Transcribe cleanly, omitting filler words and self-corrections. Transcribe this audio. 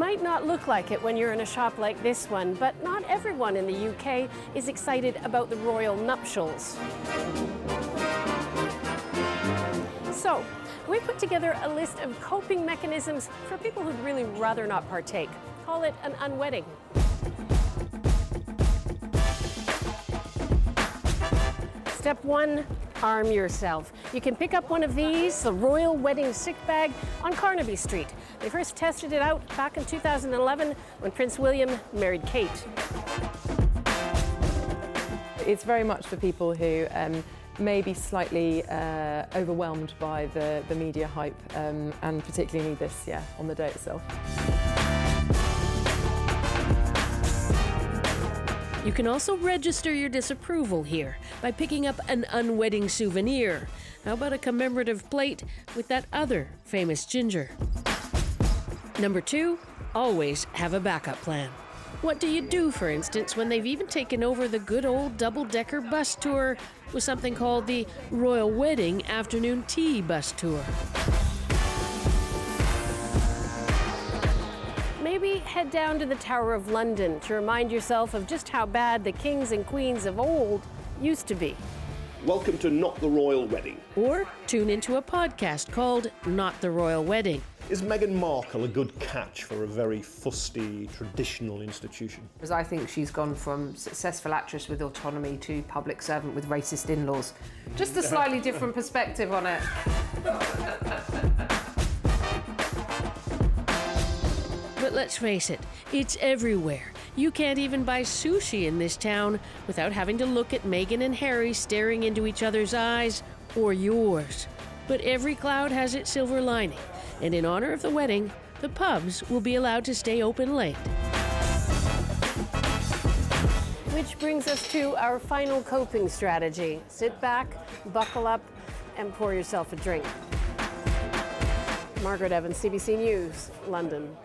might not look like it when you're in a shop like this one, but not everyone in the UK is excited about the royal nuptials. So, we put together a list of coping mechanisms for people who'd really rather not partake. Call it an unwedding. Step 1, arm yourself. You can pick up one of these, the Royal Wedding Sick Bag, on Carnaby Street. They first tested it out back in 2011 when Prince William married Kate. It's very much for people who may be slightly overwhelmed by the media hype and particularly need this, on the day itself. You can also register your disapproval here by picking up an unwedding souvenir. How about a commemorative plate with that other famous ginger? Number 2, always have a backup plan. What do you do, for instance, when they've even taken over the good old double-decker bus tour with something called the Royal Wedding Afternoon Tea Bus Tour? Maybe head down to the Tower of London to remind yourself of just how bad the kings and queens of old used to be. Welcome to Not the Royal Wedding. Or tune into a podcast called Not the Royal Wedding. Is Meghan Markle a good catch for a very fusty, traditional institution? Because I think she's gone from successful actress with autonomy to public servant with racist in-laws. Just a slightly different perspective on it. But let's face it, it's everywhere. You can't even buy sushi in this town without having to look at Meghan and Harry staring into each other's eyes, or yours. But every cloud has its silver lining, and in honor of the wedding, the pubs will be allowed to stay open late. Which brings us to our final coping strategy. Sit back, buckle up, and pour yourself a drink. Margaret Evans, CBC News, London.